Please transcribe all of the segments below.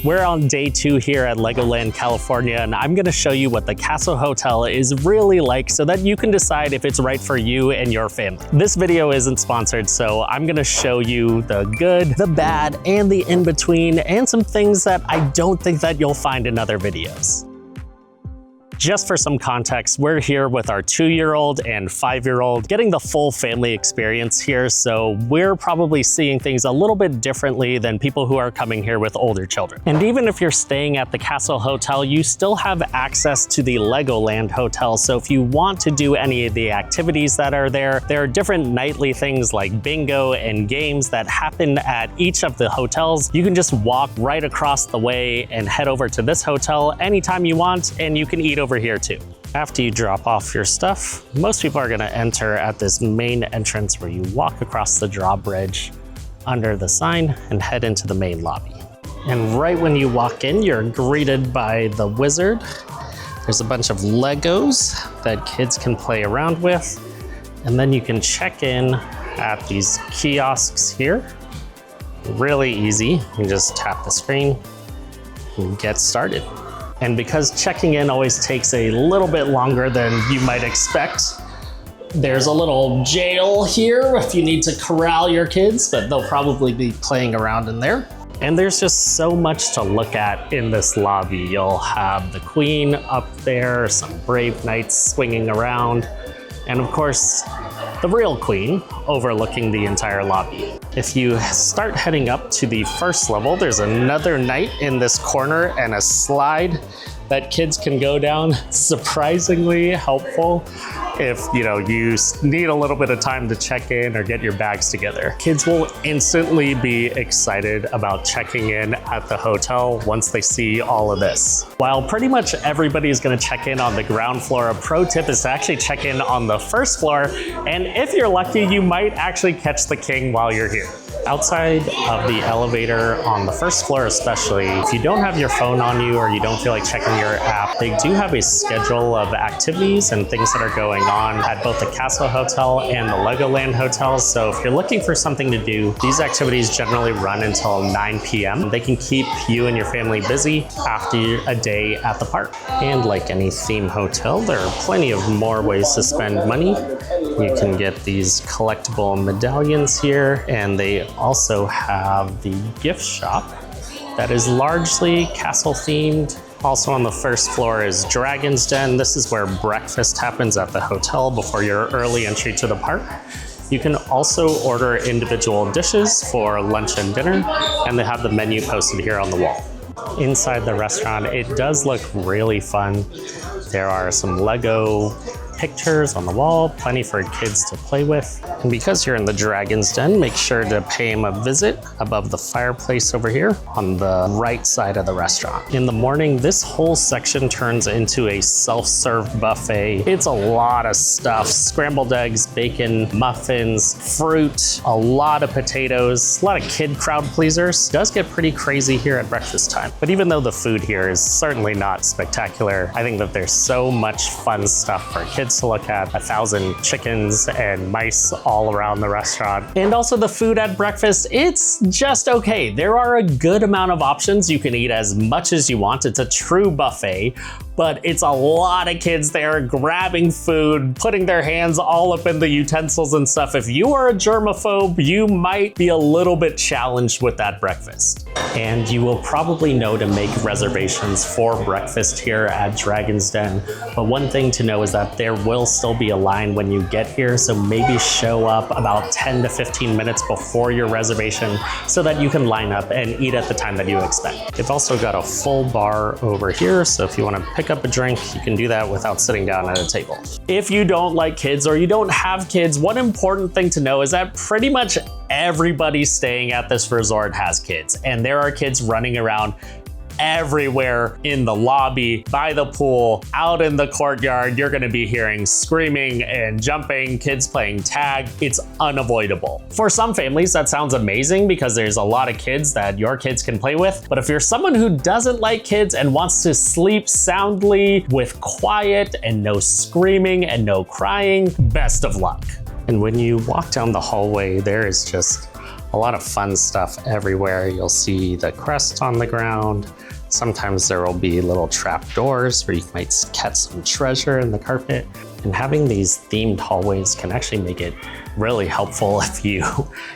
We're on day 2 here at Legoland, California, and I'm gonna show you what the Castle Hotel is really like so that you can decide if it's right for you and your family. This video isn't sponsored, so I'm gonna show you the good, the bad, and the in-between, and some things that I don't think that you'll find in other videos. Just for some context, we're here with our 2-year-old and 5-year-old, getting the full family experience here, so we're probably seeing things a little bit differently than people who are coming here with older children. And even if you're staying at the Castle Hotel, you still have access to the Legoland Hotel, so if you want to do any of the activities that are there are different nightly things like bingo and games that happen at each of the hotels. You can just walk right across the way and head over to this hotel anytime you want, and you can eat over here too. After you drop off your stuff, most people are gonna enter at this main entrance where you walk across the drawbridge under the sign and head into the main lobby. And right when you walk in, you're greeted by the wizard. There's a bunch of Legos that kids can play around with. And then you can check in at these kiosks here. Really easy. You can just tap the screen and get started. And because checking in always takes a little bit longer than you might expect, there's a little jail here if you need to corral your kids, but they'll probably be playing around in there. And there's just so much to look at in this lobby. You'll have the Queen up there, some brave knights swinging around, and of course, the real Queen overlooking the entire lobby. If you start heading up to the first level, there's another knight in this corner and a slide that kids can go down. Surprisingly helpful if you need a little bit of time to check in or get your bags together. Kids will instantly be excited about checking in at the hotel once they see all of this. While pretty much everybody is going to check in on the ground floor, a pro tip is to actually check in on the first floor, and if you're lucky, you might actually catch the king while you're here. Outside of the elevator on the first floor especially, if you don't have your phone on you or you don't feel like checking your app, they do have a schedule of activities and things that are going on at both the Castle Hotel and the Legoland Hotel. So if you're looking for something to do, these activities generally run until 9 p.m. They can keep you and your family busy after a day at the park. And like any theme hotel, there are plenty of more ways to spend money. You can get these collectible medallions here, and they also have the gift shop that is largely castle themed. Also on the first floor is Dragon's Den. This is where breakfast happens at the hotel before your early entry to the park. You can also order individual dishes for lunch and dinner, and they have the menu posted here on the wall. Inside the restaurant, it does look really fun. There are some Lego pictures on the wall, plenty for kids to play with. And because you're in the Dragon's Den, make sure to pay him a visit above the fireplace over here on the right side of the restaurant. In the morning, this whole section turns into a self-serve buffet. It's a lot of stuff: scrambled eggs, bacon, muffins, fruit, a lot of potatoes, a lot of kid crowd pleasers. It does get pretty crazy here at breakfast time. But even though the food here is certainly not spectacular, I think that there's so much fun stuff for kids to look at. 1,000 chickens and mice all around the restaurant. And also the food at breakfast, it's just okay. There are a good amount of options. You can eat as much as you want. It's a true buffet, but it's a lot of kids there grabbing food, putting their hands all up in the utensils and stuff. If you are a germaphobe, you might be a little bit challenged with that breakfast. And you will probably know to make reservations for breakfast here at Dragon's Den. But one thing to know is that there will still be a line when you get here, so maybe show up about 10 to 15 minutes before your reservation so that you can line up and eat at the time that you expect. They've also got a full bar over here, so if you want to pick up a drink, you can do that without sitting down at a table. If you don't like kids or you don't have kids, one important thing to know is that pretty much everybody staying at this resort has kids, and there are kids running around everywhere in the lobby, by the pool, out in the courtyard. You're gonna be hearing screaming and jumping, kids playing tag. It's unavoidable. For some families, that sounds amazing because there's a lot of kids that your kids can play with. But if you're someone who doesn't like kids and wants to sleep soundly with quiet and no screaming and no crying, best of luck. And when you walk down the hallway, there is just A lot of fun stuff everywhere. You'll see the crest on the ground. Sometimes there will be little trap doors where you might catch some treasure in the carpet. And having these themed hallways can actually make it really helpful if you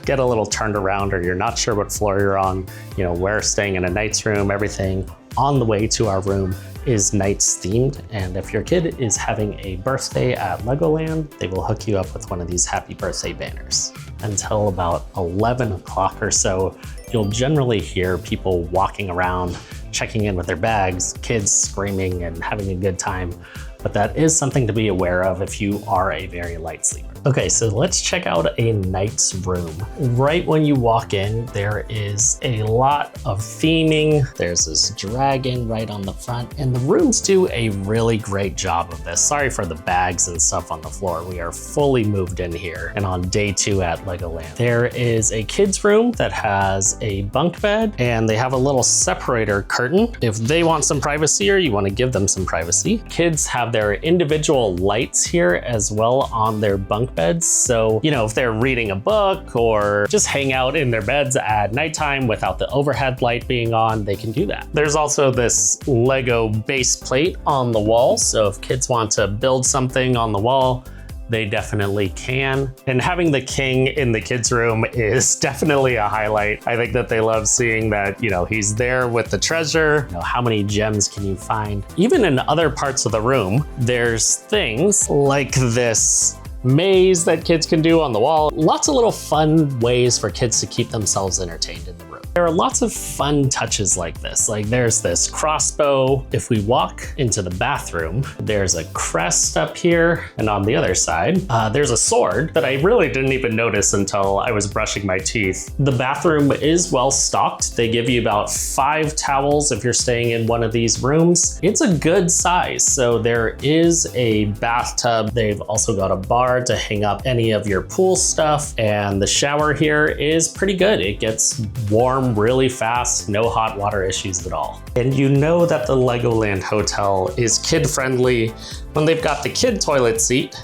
get a little turned around or you're not sure what floor you're on. You know, we're staying in a Knights room, everything on the way to our room is Knights themed. And if your kid is having a birthday at Legoland, they will hook you up with one of these happy birthday banners. Until about 11 o'clock or so, you'll generally hear people walking around, checking in with their bags, kids screaming and having a good time. But that is something to be aware of if you are a very light sleeper. Okay, so let's check out a Knight's room. Right when you walk in, there is a lot of theming. There's this dragon right on the front, and the rooms do a really great job of this. Sorry for the bags and stuff on the floor. We are fully moved in here and on day 2 at Legoland. There is a kid's room that has a bunk bed, and they have a little separator curtain. If they want some privacy or you want to give them some privacy. Kids have their individual lights here as well on their bunk beds. So, you know, if they're reading a book or just hang out in their beds at nighttime without the overhead light being on, they can do that. There's also this Lego base plate on the wall. So if kids want to build something on the wall, they definitely can. And having the king in the kids' room is definitely a highlight. I think that they love seeing that, you know, he's there with the treasure. You know, how many gems can you find? Even in other parts of the room, there's things like this maze that kids can do on the wall. Lots of little fun ways for kids to keep themselves entertained in the room. There are lots of fun touches like this. Like there's this crossbow. If we walk into the bathroom, there's a crest up here. And on the other side, there's a sword that I really didn't even notice until I was brushing my teeth. The bathroom is well stocked. They give you about 5 towels if you're staying in one of these rooms. It's a good size. So there is a bathtub. They've also got a bar to hang up any of your pool stuff. And the shower here is pretty good. It gets warm really fast, no hot water issues at all. And you know that the Legoland Hotel is kid-friendly when they've got the kid toilet seat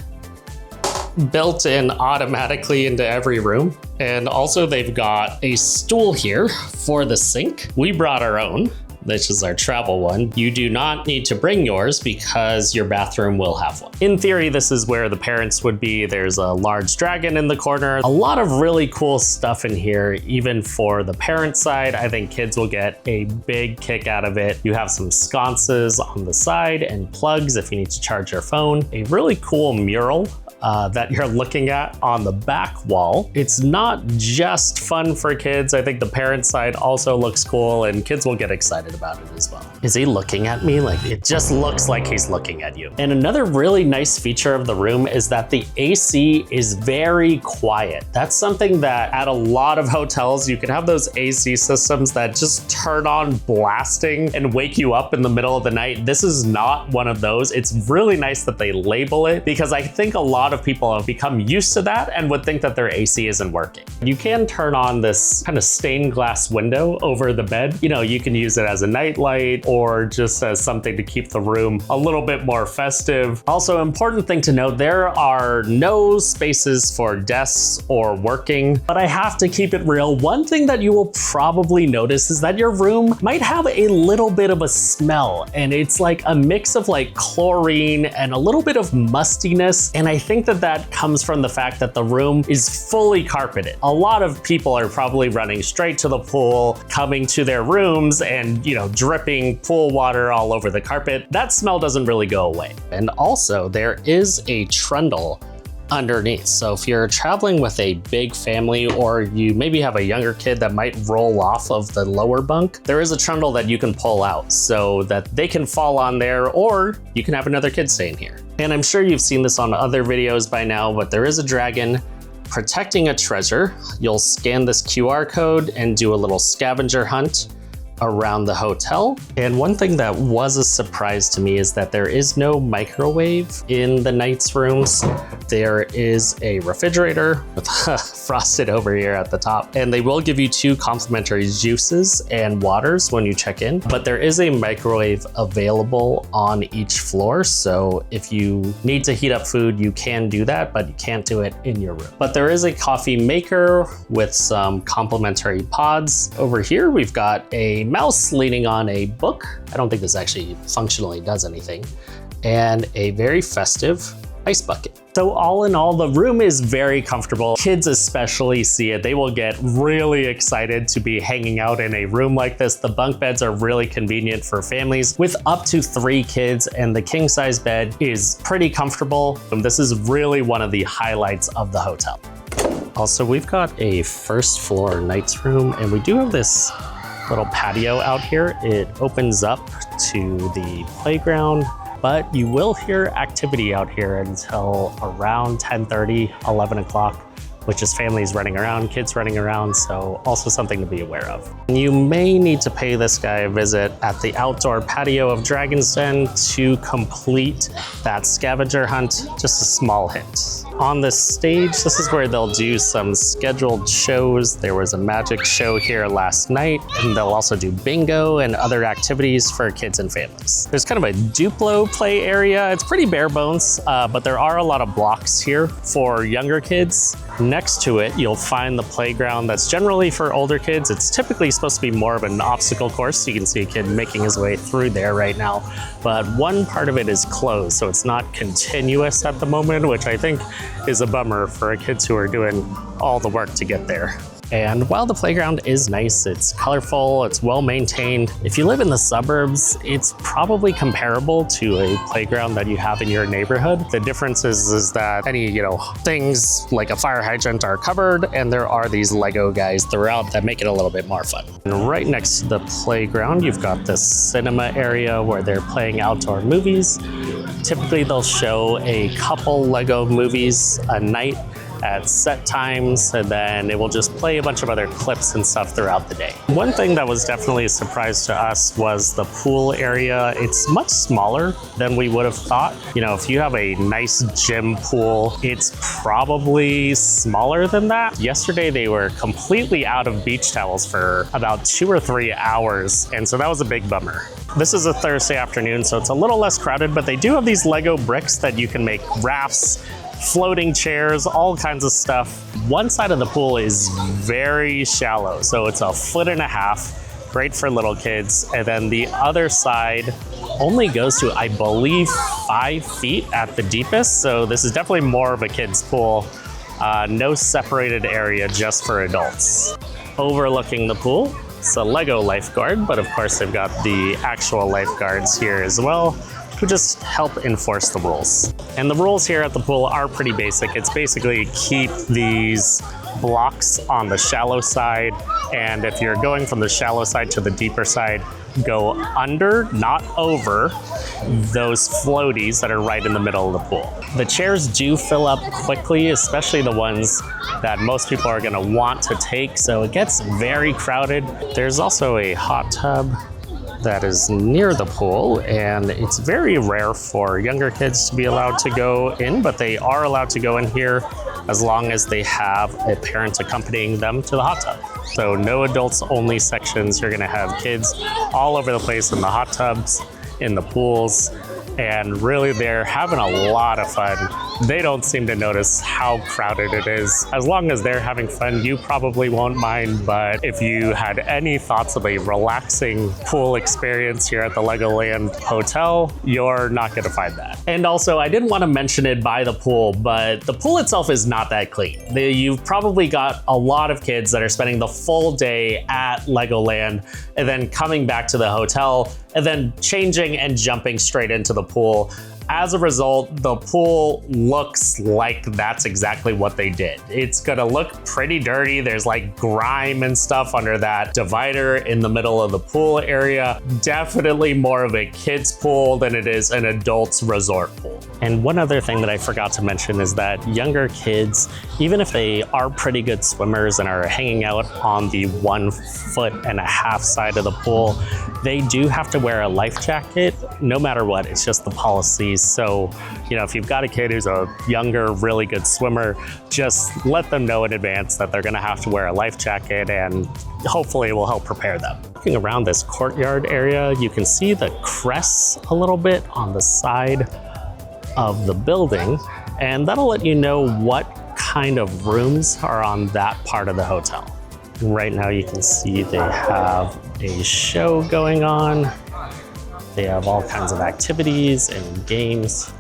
built in automatically into every room. And also they've got a stool here for the sink. We brought our own. This is our travel one. You do not need to bring yours because your bathroom will have one. In theory, this is where the parents would be. There's a large dragon in the corner. A lot of really cool stuff in here, even for the parent side. I think kids will get a big kick out of it. You have some sconces on the side and plugs if you need to charge your phone. A really cool mural that you're looking at on the back wall. It's not just fun for kids. I think the parent side also looks cool and kids will get excited about it as well. Is he looking at me? Like, it just looks like he's looking at you. And another really nice feature of the room is that the AC is very quiet. That's something that at a lot of hotels, you can have those AC systems that just turn on blasting and wake you up in the middle of the night. This is not one of those. It's really nice that they label it because I think a lot of people have become used to that and would think that their AC isn't working. You can turn on this kind of stained glass window over the bed. You know, you can use it as a night light or just as something to keep the room a little bit more festive. Also, important thing to note, there are no spaces for desks or working, but I have to keep it real. One thing that you will probably notice is that your room might have a little bit of a smell, and it's like a mix of like chlorine and a little bit of mustiness. And I think that comes from the fact that the room is fully carpeted. A lot of people are probably running straight to the pool, coming to their rooms and, you know, dripping pool water all over the carpet. That smell doesn't really go away. And also there is a trundle underneath. So if you're traveling with a big family or you maybe have a younger kid that might roll off of the lower bunk, there is a trundle that you can pull out so that they can fall on there, or you can have another kid staying here. And I'm sure you've seen this on other videos by now, but there is a dragon protecting a treasure. You'll scan this QR code and do a little scavenger hunt. around the hotel. And one thing that was a surprise to me is that there is no microwave in the Knights rooms. There is a refrigerator with frosted over here at the top, and they will give you 2 complimentary juices and waters when you check in, but there is a microwave available on each floor. So if you need to heat up food, you can do that, but you can't do it in your room. But there is a coffee maker with some complimentary pods. Over here, we've got a mouse leaning on a book. I don't think this actually functionally does anything. And a very festive ice bucket. So all in all, the room is very comfortable. Kids especially see it. They will get really excited to be hanging out in a room like this. The bunk beds are really convenient for families with up to 3 kids, and the king size bed is pretty comfortable. And this is really one of the highlights of the hotel. Also, we've got a first floor Knights room, and we do have this little patio out here. It opens up to the playground, but you will hear activity out here until around 10:30, 11 o'clock, which is families running around, kids running around, so also something to be aware of. You may need to pay this guy a visit at the outdoor patio of Dragon's Den to complete that scavenger hunt, just a small hint. On the stage, this is where they'll do some scheduled shows. There was a magic show here last night, and they'll also do bingo and other activities for kids and families. There's kind of a Duplo play area. It's pretty bare bones, but there are a lot of blocks here for younger kids. Next to it, you'll find the playground that's generally for older kids. It's typically supposed to be more of an obstacle course. You can see a kid making his way through there right now, but one part of it is closed, so it's not continuous at the moment, which I think is a bummer for kids who are doing all the work to get there. And while the playground is nice, it's colorful, it's well maintained. If you live in the suburbs, it's probably comparable to a playground that you have in your neighborhood. The difference is that any, things like a fire hydrant are covered, and there are these Lego guys throughout that make it a little bit more fun. And right next to the playground, you've got this cinema area where they're playing outdoor movies. Typically, they'll show a couple Lego movies a night at set times, and then it will just play a bunch of other clips and stuff throughout the day. One thing that was definitely a surprise to us was the pool area. It's much smaller than we would have thought. If you have a nice gym pool, it's probably smaller than that. Yesterday, they were completely out of beach towels for about 2 or 3 hours, and so that was a big bummer. This is a Thursday afternoon, so it's a little less crowded, but they do have these Lego bricks that you can make rafts, floating chairs, all kinds of stuff. One side of the pool is very shallow, so it's 1.5 feet, great for little kids. And then the other side only goes to, I believe, 5 feet at the deepest. So this is definitely more of a kid's pool. No separated area, just for adults. Overlooking the pool, it's a Lego lifeguard, but of course they've got the actual lifeguards here as well, who just help enforce the rules. And the rules here at the pool are pretty basic. It's basically keep these blocks on the shallow side, and if you're going from the shallow side to the deeper side, go under, not over, those floaties that are right in the middle of the pool. The chairs do fill up quickly, especially the ones that most people are gonna want to take, so it gets very crowded. There's also a hot tub that is near the pool, and it's very rare for younger kids to be allowed to go in, but they are allowed to go in here as long as they have a parent accompanying them to the hot tub. So no adults only sections. You're gonna have kids all over the place in the hot tubs, in the pools, and really they're having a lot of fun. They don't seem to notice how crowded it is. As long as they're having fun, you probably won't mind, but if you had any thoughts of a relaxing pool experience here at the Legoland Hotel, you're not gonna find that. And also, I didn't wanna mention it by the pool, but the pool itself is not that clean. You've probably got a lot of kids that are spending the full day at Legoland and then coming back to the hotel and then changing and jumping straight into the pool. as a result, the pool looks like that's exactly what they did. It's gonna look pretty dirty. There's like grime and stuff under that divider in the middle of the pool area. Definitely more of a kid's pool than it is an adult's resort pool. And one other thing that I forgot to mention is that younger kids, even if they are pretty good swimmers and are hanging out on the 1.5 foot side of the pool, they do have to wear a life jacket no matter what. It's just the policies. So, you know, if you've got a kid who's a younger, really good swimmer, just let them know in advance that they're gonna have to wear a life jacket, and hopefully it will help prepare them. Looking around this courtyard area, you can see the crests a little bit on the side of the building, and that'll let you know what kind of rooms are on that part of the hotel. And right now you can see they have a show going on. They have all kinds of activities and games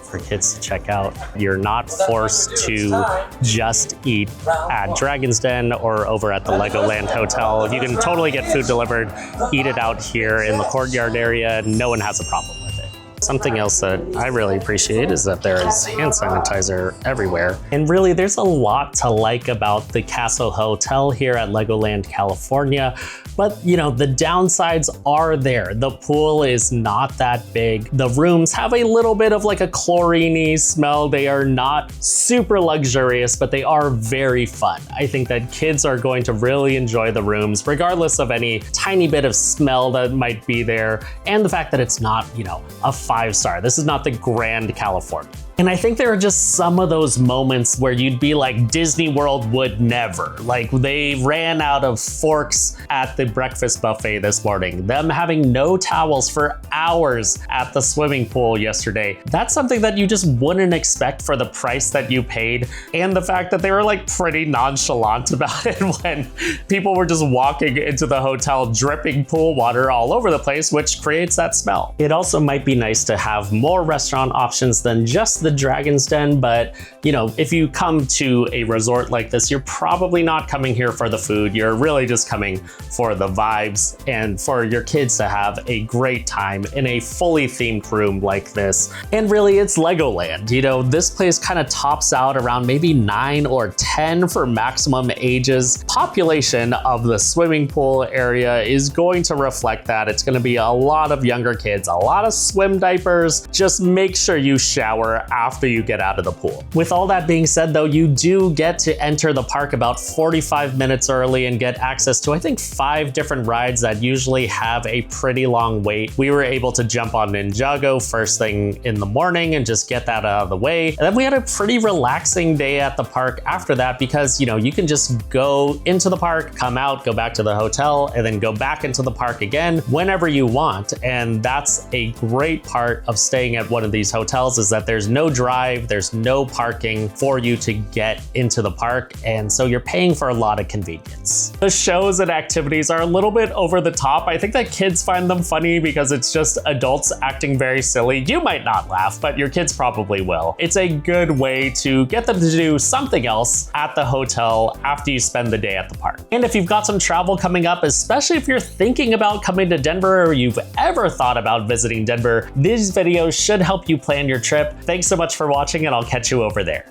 for kids to check out. You're not forced to just eat at Dragon's Den or over at the Legoland Hotel. You can totally get food delivered, eat it out here in the courtyard area. No one has a problem with it. Something else that I really appreciate is that there is hand sanitizer everywhere. And really, there's a lot to like about the Castle Hotel here at Legoland, California. But, you know, the downsides are there. The pool is not that big. The rooms have a little bit of like a chlorine-y smell. They are not super luxurious, but they are very fun. I think that kids are going to really enjoy the rooms, regardless of any tiny bit of smell that might be there. And the fact that it's not, you know, a 5-star. This is not the Grand California. And I think there are just some of those moments where you'd be like, Disney World would never. Like, they ran out of forks at the breakfast buffet this morning. Them having no towels for hours at the swimming pool yesterday. That's something that you just wouldn't expect for the price that you paid. And the fact that they were like pretty nonchalant about it when people were just walking into the hotel dripping pool water all over the place, which creates that smell. It also might be nice to have more restaurant options than just the Dragon's Den, but you know, if you come to a resort like this, you're probably not coming here for the food. You're really just coming for the vibes and for your kids to have a great time in a fully themed room like this. And really, it's Legoland. You know, this place kind of tops out around maybe 9 or 10 for maximum ages. Population of the swimming pool area is going to reflect that. It's going to be a lot of younger kids, a lot of swim diapers. Just make sure you shower after you get out of the pool. With all that being said though, you do get to enter the park about 45 minutes early and get access to, I think, 5 different rides that usually have a pretty long wait. We were able to jump on Ninjago first thing in the morning and just get that out of the way. And then we had a pretty relaxing day at the park after that because, you know, you can just go into the park, come out, go back to the hotel, and then go back into the park again whenever you want. And that's a great part of staying at one of these hotels, is that there's no drive, there's no parking for you to get into the park, and so you're paying for a lot of convenience. The shows and activities are a little bit over the top. I think that kids find them funny because it's just adults acting very silly. You might not laugh, but your kids probably will. It's a good way to get them to do something else at the hotel after you spend the day at the park. And if you've got some travel coming up, especially if you're thinking about coming to Denver or you've ever thought about visiting Denver, these videos should help you plan your trip. Thanks so much for watching, and I'll catch you over there.